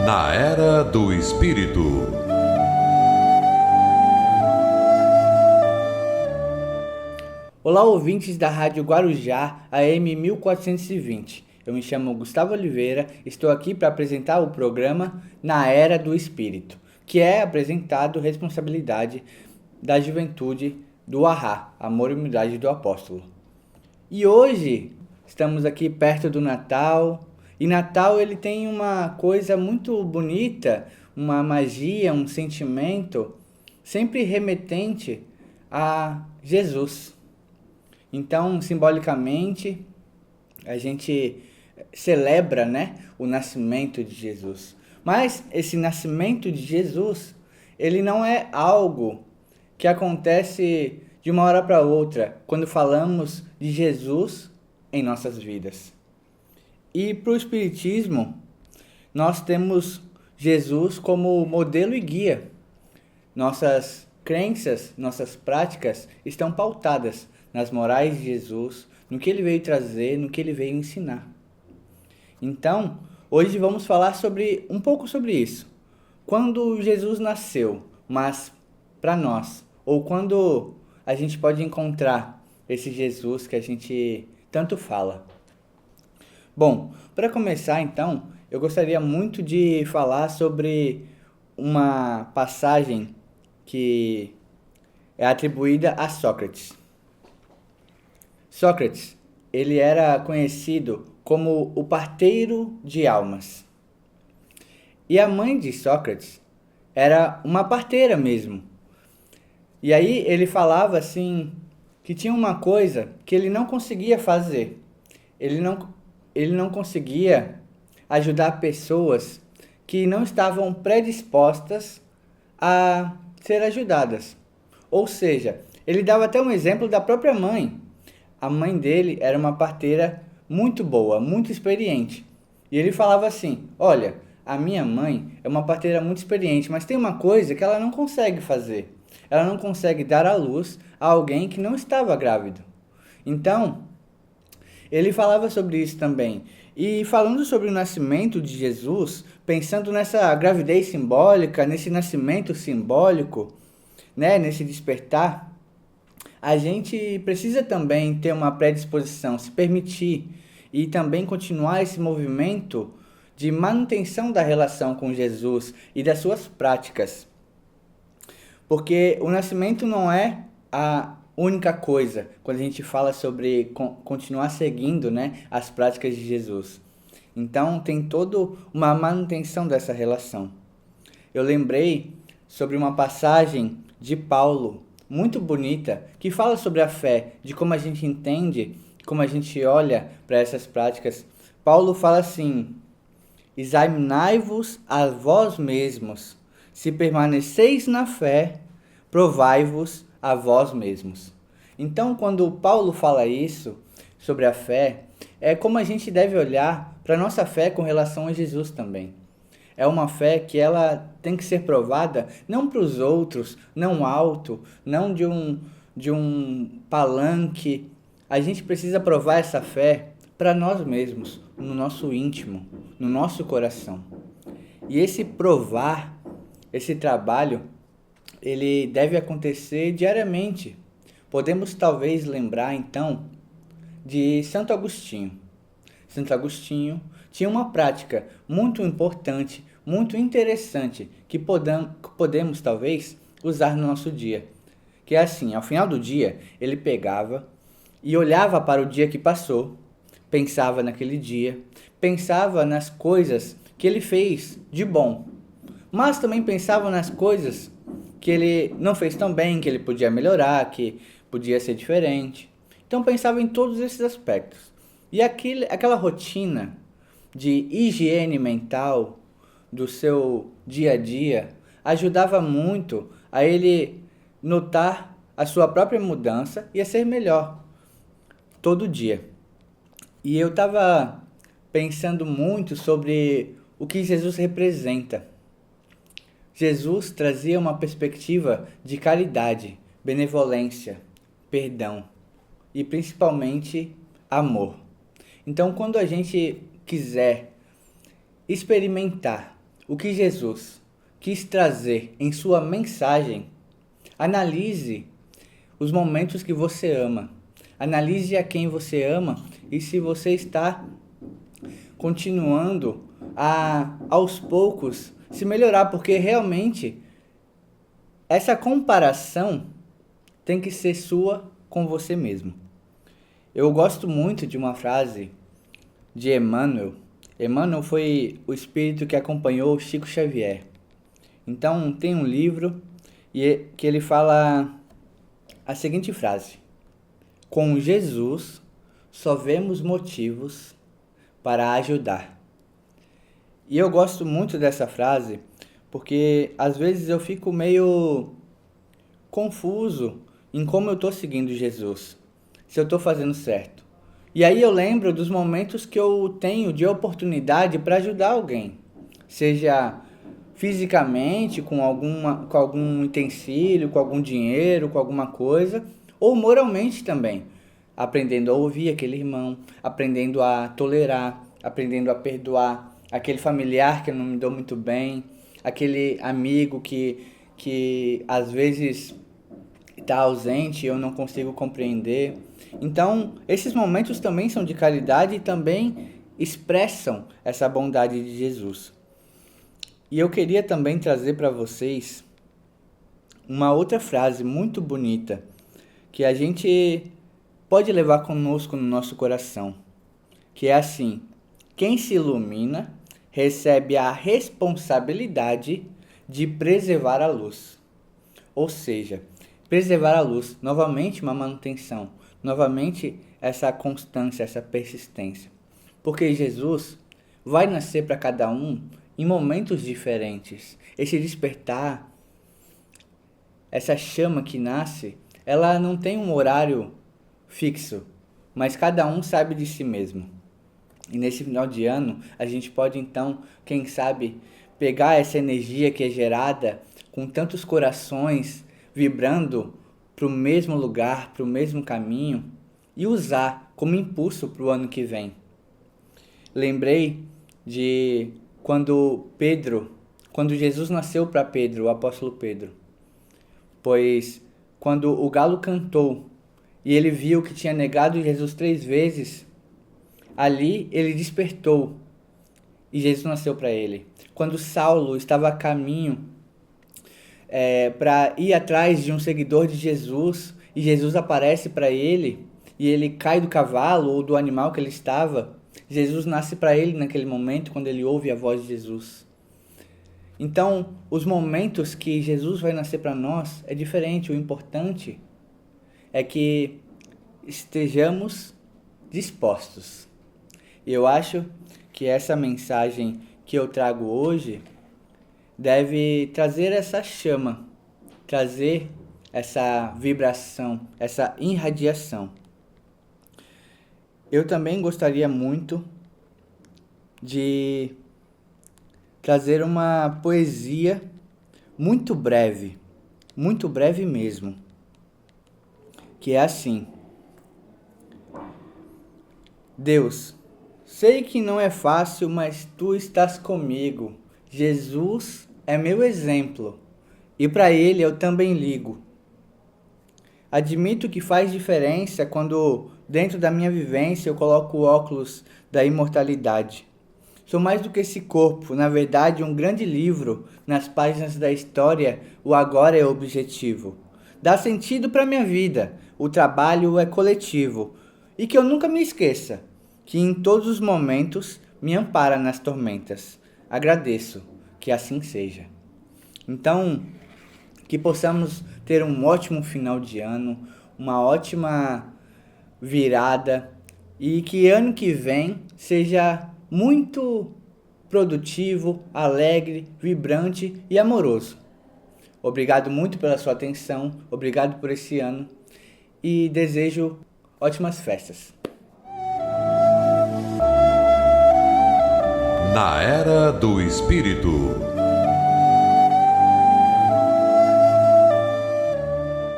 Na Era do Espírito. Olá, ouvintes da Rádio Guarujá, AM 1420. Eu me chamo Gustavo Oliveira, estou aqui para apresentar o programa Na Era do Espírito, que é apresentado responsabilidade da juventude do AHA, Amor e Unidade do Apóstolo. E hoje estamos aqui perto do Natal, e Natal ele tem uma coisa muito bonita, uma magia, um sentimento sempre remetente a Jesus. Então, simbolicamente, a gente celebra, o nascimento de Jesus. Mas esse nascimento de Jesus, ele não é algo que acontece de uma hora para outra, quando falamos de Jesus em nossas vidas. E para o Espiritismo, nós temos Jesus como modelo e guia. Nossas crenças, nossas práticas estão pautadas nas morais de Jesus, no que ele veio trazer, no que ele veio ensinar. Então, hoje vamos falar um pouco sobre isso. Quando Jesus nasceu, mas para nós, ou quando a gente pode encontrar esse Jesus que a gente tanto fala. Bom, para começar então, eu gostaria muito de falar sobre uma passagem que é atribuída a Sócrates. Sócrates, ele era conhecido como o parteiro de almas. E a mãe de Sócrates era uma parteira mesmo. E aí ele falava assim, que tinha uma coisa que ele não conseguia fazer. Ele não conseguia ajudar pessoas que não estavam predispostas a ser ajudadas. Ou seja, ele dava até um exemplo da própria mãe. A mãe dele era uma parteira muito boa, muito experiente. E ele falava assim, olha, a minha mãe é uma parteira muito experiente, mas tem uma coisa que ela não consegue fazer. Ela não consegue dar à luz a alguém que não estava grávido. Então, ele falava sobre isso também. E falando sobre o nascimento de Jesus, pensando nessa gravidez simbólica, nesse nascimento simbólico, nesse despertar, a gente precisa também ter uma predisposição, se permitir e também continuar esse movimento de manutenção da relação com Jesus e das suas práticas. Porque o nascimento não é a única coisa quando a gente fala sobre continuar seguindo, as práticas de Jesus. Então tem toda uma manutenção dessa relação. Eu lembrei sobre uma passagem de Paulo, muito bonita, que fala sobre a fé, de como a gente entende, como a gente olha para essas práticas. Paulo fala assim, examinai-vos a vós mesmos, se permaneceis na fé, provai-vos a vós mesmos. Então, quando Paulo fala isso sobre a fé, é como a gente deve olhar para a nossa fé com relação a Jesus também. É uma fé que ela tem que ser provada não para os outros, não alto, não de um palanque. A gente precisa provar essa fé para nós mesmos, no nosso íntimo, no nosso coração. E esse provar, esse trabalho, ele deve acontecer diariamente. Podemos talvez lembrar então de Santo Agostinho. Santo Agostinho tinha uma prática muito importante, muito interessante, que podemos talvez usar no nosso dia. Que é assim, ao final do dia, ele pegava e olhava para o dia que passou, pensava naquele dia, pensava nas coisas que ele fez de bom, mas também pensava nas coisas que ele não fez tão bem, que ele podia melhorar, que podia ser diferente. Então pensava em todos esses aspectos. E aquela rotina de higiene mental do seu dia a dia ajudava muito a ele notar a sua própria mudança e a ser melhor todo dia. E eu estava pensando muito sobre o que Jesus representa. Jesus trazia uma perspectiva de caridade, benevolência, perdão e principalmente amor. Então, quando a gente quiser experimentar o que Jesus quis trazer em sua mensagem, analise os momentos que você ama. Analise a quem você ama e se você está continuando aos poucos, se melhorar, porque realmente essa comparação tem que ser sua com você mesmo. Eu gosto muito de uma frase de Emmanuel. Emmanuel foi o espírito que acompanhou Chico Xavier. Então tem um livro que ele fala a seguinte frase: com Jesus só vemos motivos para ajudar. E eu gosto muito dessa frase porque às vezes eu fico meio confuso em como eu estou seguindo Jesus, se eu estou fazendo certo. E aí eu lembro dos momentos que eu tenho de oportunidade para ajudar alguém, seja fisicamente, com algum utensílio, com algum dinheiro, com alguma coisa, ou moralmente também, aprendendo a ouvir aquele irmão, aprendendo a tolerar, aprendendo a perdoar aquele familiar que eu não me dou muito bem, aquele amigo que às vezes está ausente e eu não consigo compreender. Então, esses momentos também são de caridade e também expressam essa bondade de Jesus. E eu queria também trazer para vocês uma outra frase muito bonita que a gente pode levar conosco no nosso coração, que é assim: quem se ilumina recebe a responsabilidade de preservar a luz. Ou seja, preservar a luz, novamente uma manutenção, novamente essa constância, essa persistência. Porque Jesus vai nascer para cada um em momentos diferentes. Esse despertar, essa chama que nasce, ela não tem um horário fixo, mas cada um sabe de si mesmo. E nesse final de ano, a gente pode então, quem sabe, pegar essa energia que é gerada com tantos corações vibrando para o mesmo lugar, para o mesmo caminho, e usar como impulso para o ano que vem. Lembrei de quando Jesus nasceu para Pedro, o apóstolo Pedro. Pois quando o galo cantou e ele viu que tinha negado Jesus 3 vezes, ali ele despertou e Jesus nasceu para ele. Quando Saulo estava a caminho para ir atrás de um seguidor de Jesus e Jesus aparece para ele e ele cai do cavalo ou do animal que ele estava, Jesus nasce para ele naquele momento quando ele ouve a voz de Jesus. Então, os momentos que Jesus vai nascer para nós é diferente. O importante é que estejamos dispostos. E eu acho que essa mensagem que eu trago hoje deve trazer essa chama, trazer essa vibração, essa irradiação. Eu também gostaria muito de trazer uma poesia muito breve mesmo, que é assim: Deus, sei que não é fácil, mas tu estás comigo. Jesus é meu exemplo e para ele eu também ligo. Admito que faz diferença quando dentro da minha vivência eu coloco o óculos da imortalidade. Sou mais do que esse corpo, na verdade um grande livro, nas páginas da história o agora é objetivo. Dá sentido para minha vida, o trabalho é coletivo. E que eu nunca me esqueça, que em todos os momentos me ampara nas tormentas. Agradeço, que assim seja. Então, que possamos ter um ótimo final de ano, uma ótima virada e que ano que vem seja muito produtivo, alegre, vibrante e amoroso. Obrigado muito pela sua atenção, obrigado por esse ano e desejo ótimas festas. Na Era do Espírito.